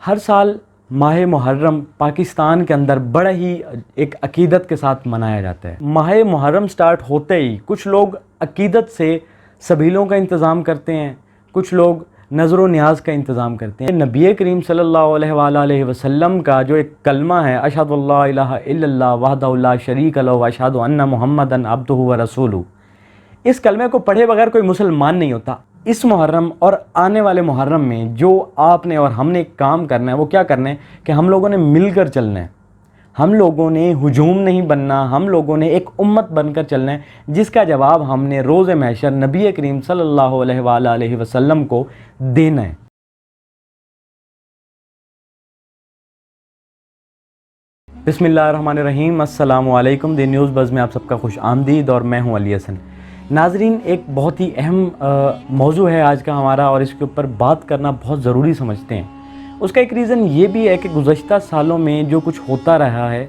ہر سال ماہ محرم پاکستان کے اندر بڑا ہی ایک عقیدت کے ساتھ منایا جاتا ہے۔ ماہ محرم سٹارٹ ہوتے ہی کچھ لوگ عقیدت سے سبیلوں کا انتظام کرتے ہیں، کچھ لوگ نظر و نیاز کا انتظام کرتے ہیں۔ نبی کریم صلی اللہ علیہ وآلہ وسلم کا جو ایک کلمہ ہے، اشہد اللہ الہ الا اللہ وحدہ لا شریک لہ واشہد ان محمدا عبدہ ورسولہ، اس کلمے کو پڑھے بغیر کوئی مسلمان نہیں ہوتا۔ اس محرم اور آنے والے محرم میں جو آپ نے اور ہم نے ایک کام کرنا ہے، وہ کیا کرنا ہے کہ ہم لوگوں نے مل کر چلنا ہے۔ ہم لوگوں نے ہجوم نہیں بننا، ہم لوگوں نے ایک امت بن کر چلنا ہے، جس کا جواب ہم نے روز محشر نبی کریم صلی اللہ علیہ وآلہ وسلم کو دینا ہے۔ بسم اللہ الرحمن الرحیم، السلام علیکم۔ دی نیوز بز میں آپ سب کا خوش آمدید، اور میں ہوں علی حسن۔ ناظرین، ایک بہت ہی اہم موضوع ہے آج کا ہمارا، اور اس کے اوپر بات کرنا بہت ضروری سمجھتے ہیں۔ اس کا ایک ریزن یہ بھی ہے کہ گزشتہ سالوں میں جو کچھ ہوتا رہا ہے،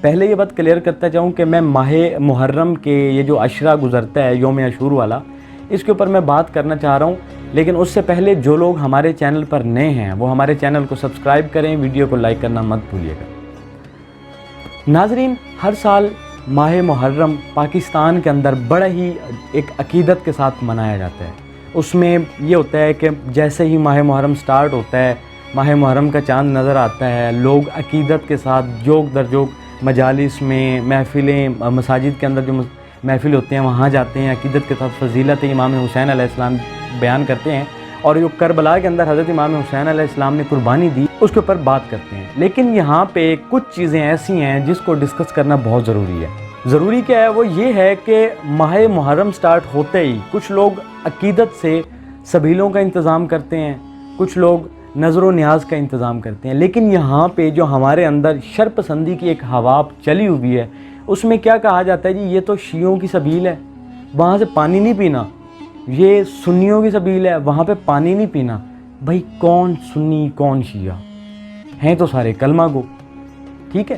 پہلے یہ بات کلیئر کرتا جاؤں کہ میں ماہ محرم کے یہ جو عشرہ گزرتا ہے، یوم عاشور والا، اس کے اوپر میں بات کرنا چاہ رہا ہوں، لیکن اس سے پہلے جو لوگ ہمارے چینل پر نئے ہیں وہ ہمارے چینل کو سبسکرائب کریں، ویڈیو کو لائک کرنا مت بھولیے گا۔ ناظرین، ہر سال ماہ محرم پاکستان کے اندر بڑا ہی ایک عقیدت کے ساتھ منایا جاتا ہے۔ اس میں یہ ہوتا ہے کہ جیسے ہی ماہ محرم سٹارٹ ہوتا ہے، ماہ محرم کا چاند نظر آتا ہے، لوگ عقیدت کے ساتھ جوک در جوک مجالس میں، محفلیں، مساجد کے اندر جو محفل ہوتے ہیں وہاں جاتے ہیں، عقیدت کے ساتھ فضیلت امام حسین علیہ السلام بیان کرتے ہیں، اور جو کربلا کے اندر حضرت امام حسین علیہ السلام نے قربانی دی اس کے اوپر بات کرتے ہیں۔ لیکن یہاں پہ کچھ چیزیں ایسی ہیں جس کو ڈسکس کرنا بہت ضروری ہے۔ ضروری کیا ہے؟ وہ یہ ہے کہ ماہ محرم سٹارٹ ہوتے ہی کچھ لوگ عقیدت سے سبیلوں کا انتظام کرتے ہیں، کچھ لوگ نظر و نیاز کا انتظام کرتے ہیں، لیکن یہاں پہ جو ہمارے اندر شر پسندی کی ایک ہوا چلی ہوئی ہے، اس میں کیا کہا جاتا ہے، جی یہ تو شیعوں کی سبیل ہے، وہاں سے پانی نہیں پینا۔ یہ سنیوں کی سبیل ہے، وہاں پہ پانی نہیں پینا۔ بھائی کون سنی کون شیعہ ہیں؟ تو سارے کلمہ گو، ٹھیک ہے۔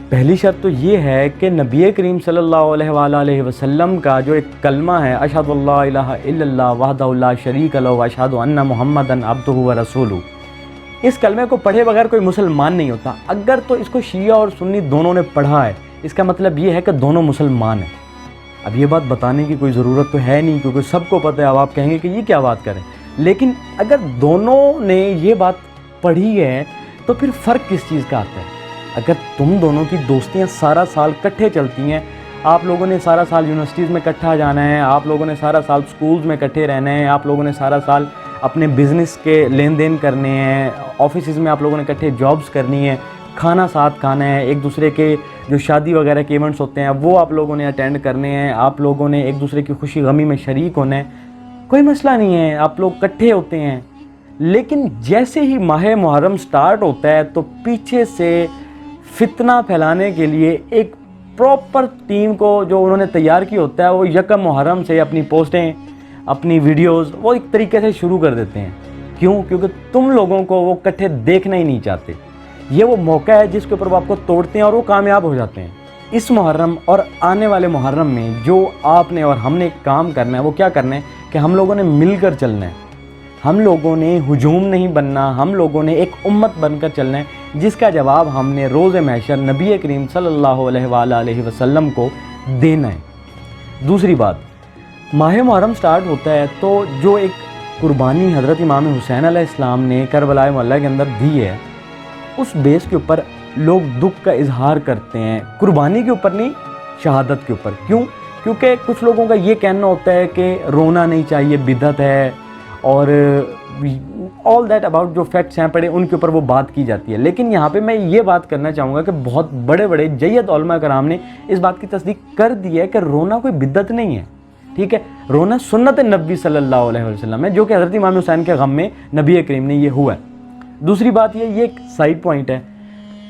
پہلی شرط تو یہ ہے کہ نبی کریم صلی اللہ علیہ وآلہ وسلم کا جو ایک کلمہ ہے، اشہد اللہ الہ الا اللہ وحدہ لا شریک لہ واشہد ان محمدا عبدہ ورسولہ، اس کلمے کو پڑھے بغیر کوئی مسلمان نہیں ہوتا۔ اگر تو اس کو شیعہ اور سنی دونوں نے پڑھا ہے، اس کا مطلب یہ ہے کہ دونوں مسلمان ہیں۔ اب یہ بات بتانے کی کوئی ضرورت تو ہے نہیں، کیونکہ سب کو پتہ ہے۔ اب آپ کہیں گے کہ یہ کیا بات کریں، لیکن اگر دونوں نے یہ بات پڑھی ہے تو پھر فرق کس چیز کا آتا ہے؟ اگر تم دونوں کی دوستیاں سارا سال کٹھے چلتی ہیں، آپ لوگوں نے سارا سال یونیورسٹیز میں کٹھا جانا ہے، آپ لوگوں نے سارا سال سکولز میں کٹھے رہنا ہے، آپ لوگوں نے سارا سال اپنے بزنس کے لین دین کرنے ہیں، آفیسز میں آپ لوگوں نے کٹھے جابز کرنی ہے، کھانا ساتھ کھانا ہے، ایک دوسرے کے جو شادی وغیرہ کے ایونٹس ہوتے ہیں وہ آپ لوگوں نے اٹینڈ کرنے ہیں، آپ لوگوں نے ایک دوسرے کی خوشی غمی میں شریک ہونا ہے، کوئی مسئلہ نہیں ہے، آپ لوگ کٹھے ہوتے ہیں۔ لیکن جیسے ہی ماہ محرم سٹارٹ ہوتا ہے تو پیچھے سے فتنہ پھیلانے کے لیے ایک پراپر ٹیم کو جو انہوں نے تیار کی ہوتا ہے، وہ یکم محرم سے اپنی پوسٹیں، اپنی ویڈیوز وہ ایک طریقے سے شروع کر دیتے ہیں۔ کیوں؟ کیونکہ تم لوگوں کو وہ کٹھے دیکھنا ہی نہیں چاہتے۔ یہ وہ موقع ہے جس کے اوپر وہ آپ کو توڑتے ہیں اور وہ کامیاب ہو جاتے ہیں۔ اس محرم اور آنے والے محرم میں جو آپ نے اور ہم نے کام کرنا ہے، وہ کیا کرنا ہے کہ ہم لوگوں نے مل کر چلنا ہے۔ ہم لوگوں نے ہجوم نہیں بننا، ہم لوگوں نے ایک امت بن کر چلنا ہے، جس کا جواب ہم نے روز محشر نبی کریم صلی اللہ علیہ وآلہ وسلم کو دینا ہے۔ دوسری بات، ماہ محرم سٹارٹ ہوتا ہے تو جو ایک قربانی حضرت امام حسین علیہ السلام نے کربلا معلیٰ کے اندر دی ہے، اس بیس کے اوپر لوگ دکھ کا اظہار کرتے ہیں، قربانی کے اوپر نہیں، شہادت کے اوپر۔ کیوں؟ کیونکہ کچھ لوگوں کا یہ کہنا ہوتا ہے کہ رونا نہیں چاہیے، بدعت ہے، اور آل دیٹ اباؤٹ جو فیکٹس ہیں پڑے ان کے اوپر وہ بات کی جاتی ہے۔ لیکن یہاں پہ میں یہ بات کرنا چاہوں گا کہ بہت بڑے بڑے جید علماء کرام نے اس بات کی تصدیق کر دی ہے کہ رونا کوئی بدعت نہیں ہے، ٹھیک ہے۔ رونا سنت نبی صلی اللہ علیہ وسلم ہے، جو کہ حضرت امام حسین کے غم میں نبی کریم نے یہ ہوا ہے۔ دوسری بات یہ ایک سائیڈ پوائنٹ ہے۔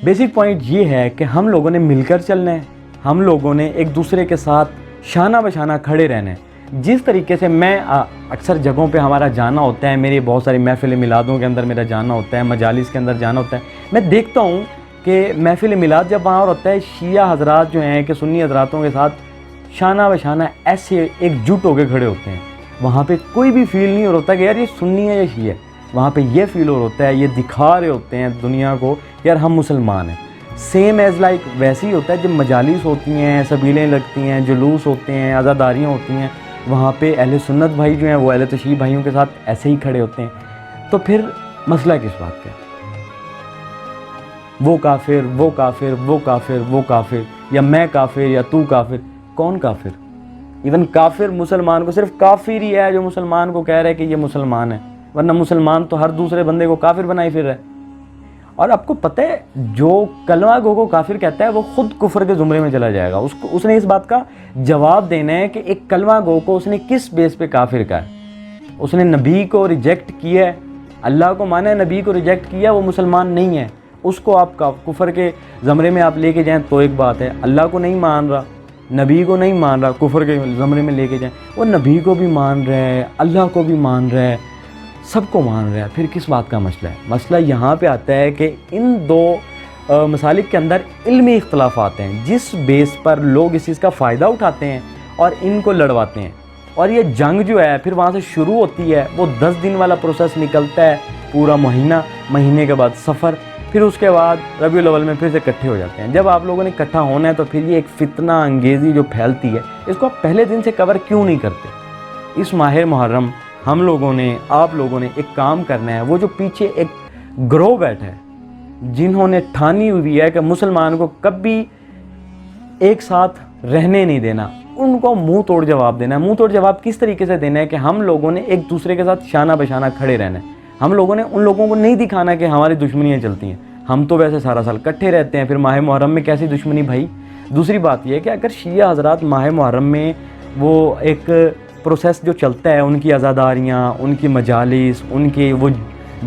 بیسک پوائنٹ یہ ہے کہ ہم لوگوں نے مل کر چلنا ہے، ہم لوگوں نے ایک دوسرے کے ساتھ شانہ بشانہ کھڑے رہنا ہے۔ جس طریقے سے میں اکثر جگہوں پہ ہمارا جانا ہوتا ہے، میری بہت ساری محفل میلادوں کے اندر میرا جانا ہوتا ہے، مجالس کے اندر جانا ہوتا ہے، میں دیکھتا ہوں کہ محفل میلاد جب وہاں ہوتا ہے، شیعہ حضرات جو ہیں کہ سنی حضراتوں کے ساتھ شانہ بشانہ ایسے ایک جٹ ہو کے کھڑے ہوتے ہیں۔ وہاں پہ کوئی بھی فیل نہیں ہوتا کہ یار یہ سنی ہے یا شیعہ ہے، وہاں پہ یہ فیل ہوتا ہے، یہ دکھا رہے ہوتے ہیں دنیا کو یار ہم مسلمان ہیں. سیم ایز لائک ویسے ہی ہوتا ہے جب مجالس ہوتی ہیں، سبیلیں لگتی ہیں، جلوس ہوتے ہیں، عزاداریاں ہوتی ہیں، وہاں پہ اہل سنت بھائی جو ہیں وہ اہل تشیع بھائیوں کے ساتھ ایسے ہی کھڑے ہوتے ہیں. تو پھر مسئلہ کس بات کا؟ وہ کافر، وہ کافر، وہ کافر، وہ کافر، یا میں کافر یا تو کافر. کون کافر؟ ایون کافر مسلمان کو صرف کافر ہی ہے جو مسلمان کو کہہ رہا ہے کہ یہ مسلمان ہے، ورنہ مسلمان تو ہر دوسرے بندے کو کافر بنائی پھر رہا ہے. اور آپ کو پتہ ہے جو کلمہ گو کو کافر کہتا ہے وہ خود کفر کے زمرے میں چلا جائے گا. اس نے اس بات کا جواب دینا ہے کہ ایک کلمہ گو کو اس نے کس بیس پہ کافر کہا ہے. اس نے نبی کو ریجیکٹ کیا ہے، اللہ کو مانا ہے، نبی کو ریجیکٹ کیا، وہ مسلمان نہیں ہے. اس کو آپ کفر کے زمرے میں آپ لے کے جائیں تو ایک بات ہے، اللہ کو نہیں مان رہا، نبی کو نہیں مان رہا، کفر کے زمرے میں لے کے جائیں. وہ نبی کو بھی مان رہا ہے، اللہ کو بھی مان رہا ہے، سب کو مان رہا ہے. پھر کس بات کا مسئلہ ہے؟ مسئلہ یہاں پہ آتا ہے کہ ان دو مسالک کے اندر علمی اختلافات ہیں جس بیس پر لوگ اس چیز کا فائدہ اٹھاتے ہیں اور ان کو لڑواتے ہیں. اور یہ جنگ جو ہے پھر وہاں سے شروع ہوتی ہے، وہ 10 دن والا پروسیس نکلتا ہے، پورا مہینے کے بعد سفر، پھر اس کے بعد ربیع الاول میں پھر سے اکٹھے ہو جاتے ہیں. جب آپ لوگوں نے اکٹھا ہونا ہے تو پھر یہ ایک فتنہ انگیزی جو پھیلتی ہے، اس کو آپ پہلے دن سے کور کیوں نہیں کرتے؟ اس ماہ محرم ہم لوگوں نے، آپ لوگوں نے ایک کام کرنا ہے. وہ جو پیچھے ایک گروہ بیٹھا ہے جنہوں نے ٹھانی ہوئی ہے کہ مسلمان کو کبھی ایک ساتھ رہنے نہیں دینا، ان کو منہ توڑ جواب دینا ہے. منہ توڑ جواب کس طریقے سے دینا ہے کہ ہم لوگوں نے ایک دوسرے کے ساتھ شانہ بشانہ کھڑے رہنا ہے. ہم لوگوں نے ان لوگوں کو نہیں دکھانا کہ ہماری دشمنیاں چلتی ہیں. ہم تو ویسے سارا سال کٹھے رہتے ہیں، پھر ماہ محرم میں کیسی دشمنی بھائی؟ دوسری بات یہ ہے کہ اگر شیعہ حضرات ماہ محرم میں وہ ایک پروسیس جو چلتا ہے، ان کی عزاداریاں، ان کی مجالس، ان کے وہ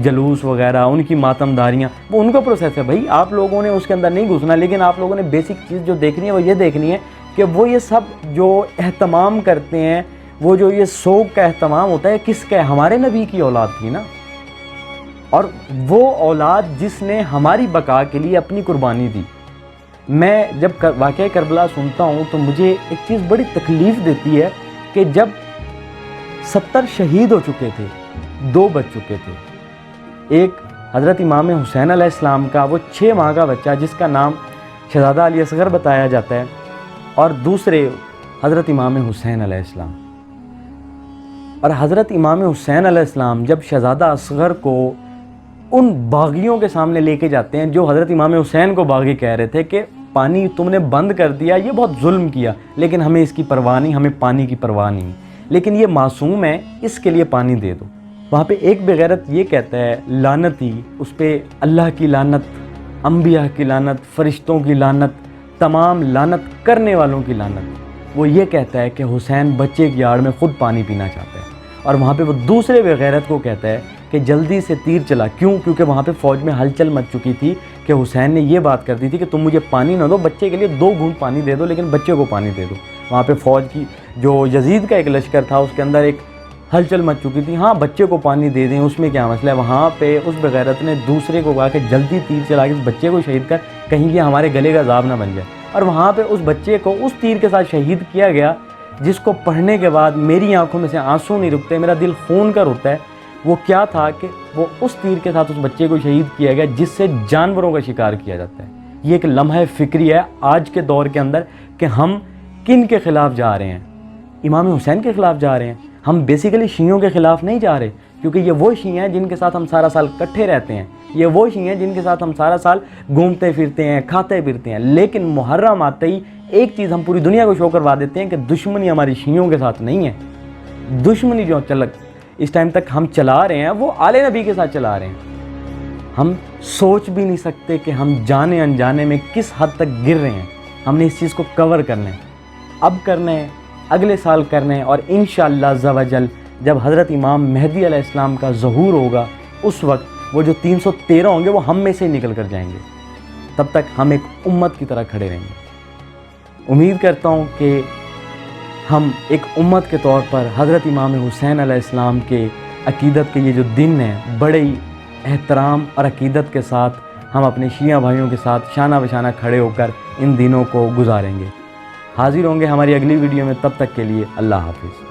جلوس وغیرہ، ان کی ماتم داریاں، وہ ان کا پروسیس ہے بھائی. آپ لوگوں نے اس کے اندر نہیں گھسنا، لیکن آپ لوگوں نے بیسک چیز جو دیکھنی ہے وہ یہ دیکھنی ہے کہ وہ یہ سب جو اہتمام کرتے ہیں، وہ جو یہ سوگ کا اہتمام ہوتا ہے، کس کا ہے؟ ہمارے نبی کی اولاد تھی نا، اور وہ اولاد جس نے ہماری بقا کے لیے اپنی قربانی دی. میں جب واقعہ کربلا سنتا ہوں تو مجھے ایک چیز بڑی تکلیف دیتی ہے کہ جب 70 شہید ہو چکے تھے، 2 بچ چکے تھے. ایک حضرت امام حسین علیہ السلام کا وہ 6 ماہ کا بچہ جس کا نام شہزادہ علی اصغر بتایا جاتا ہے، اور دوسرے حضرت امام حسین علیہ السلام. اور حضرت امام حسین علیہ السلام جب شہزادہ اصغر کو ان باغیوں کے سامنے لے کے جاتے ہیں جو حضرت امام حسین کو باغی کہہ رہے تھے کہ پانی تم نے بند کر دیا، یہ بہت ظلم کیا، لیکن ہمیں اس کی پرواہ نہیں، ہمیں پانی کی پرواہ نہیں، لیکن یہ معصوم ہے، اس کے لیے پانی دے دو. وہاں پہ ایک بغیرت یہ کہتا ہے لعنتی، اس پہ اللہ کی لعنت، انبیاء کی لعنت، فرشتوں کی لعنت، تمام لعنت کرنے والوں کی لعنت. وہ یہ کہتا ہے کہ حسین بچے کی آڑ میں خود پانی پینا چاہتا ہے. اور وہاں پہ وہ دوسرے بغیرت کو کہتا ہے کہ جلدی سے تیر چلا. کیوں؟ کیونکہ وہاں پہ فوج میں ہلچل مچ چکی تھی کہ حسین نے یہ بات کر دی تھی کہ تم مجھے پانی نہ دو، بچے کے لیے 2 گھونٹ پانی دے دو، لیکن بچے کو پانی دے دو. وہاں پہ فوج کی جو یزید کا ایک لشکر تھا اس کے اندر ایک ہلچل مچ چکی تھی، ہاں بچے کو پانی دے دیں، اس میں کیا مسئلہ ہے؟ وہاں پہ اس بغیرت نے دوسرے کو کہا کہ جلدی تیر چلا کے اس بچے کو شہید کر، کہیں یہ ہمارے گلے کا عذاب نہ بن جائے. اور وہاں پہ اس بچے کو اس تیر کے ساتھ شہید کیا گیا جس کو پڑھنے کے بعد میری آنکھوں میں سے آنسو نہیں رکتے، میرا دل خون کا روتا ہے. وہ کیا تھا کہ وہ اس تیر کے ساتھ اس بچے کو شہید کیا گیا جس سے جانوروں کا شکار کیا جاتا ہے. یہ ایک لمحہ فکری ہے آج کے دور کے اندر کہ ہم کن کے خلاف جا رہے ہیں؟ امام حسین کے خلاف جا رہے ہیں. ہم بیسیکلی شیعوں کے خلاف نہیں جا رہے، کیونکہ یہ وہ شیعہ ہیں جن کے ساتھ ہم سارا سال کٹھے رہتے ہیں، یہ وہ شیعہ ہیں جن کے ساتھ ہم سارا سال گھومتے پھرتے ہیں، کھاتے پھرتے ہیں. لیکن محرم آتے ہی ایک چیز ہم پوری دنیا کو شو کروا دیتے ہیں کہ دشمنی ہماری شیعوں کے ساتھ نہیں ہے. دشمنی جو اس ٹائم تک ہم چلا رہے ہیں وہ آل نبی کے ساتھ چلا رہے ہیں. ہم سوچ بھی نہیں سکتے کہ ہم جانے انجانے میں کس حد تک گر رہے ہیں. ہم نے اس چیز کو کور کرنا ہے، اب کرنا ہے، اگلے سال کرنا ہے، اور انشاءاللہ عز و جل جب حضرت امام مہدی علیہ السلام کا ظہور ہوگا اس وقت وہ جو 313 ہوں گے وہ ہم میں سے ہی نکل کر جائیں گے. تب تک ہم ایک امت کی طرح کھڑے رہیں گے. امید کرتا ہوں کہ ہم ایک امت کے طور پر حضرت امام حسین علیہ السلام کے عقیدت کے یہ جو دن ہیں بڑے ہی احترام اور عقیدت کے ساتھ ہم اپنے شیعہ بھائیوں کے ساتھ شانہ بشانہ کھڑے ہو کر ان دنوں کو گزاریں گے. حاضر ہوں گے ہماری اگلی ویڈیو میں، تب تک کے لیے اللہ حافظ.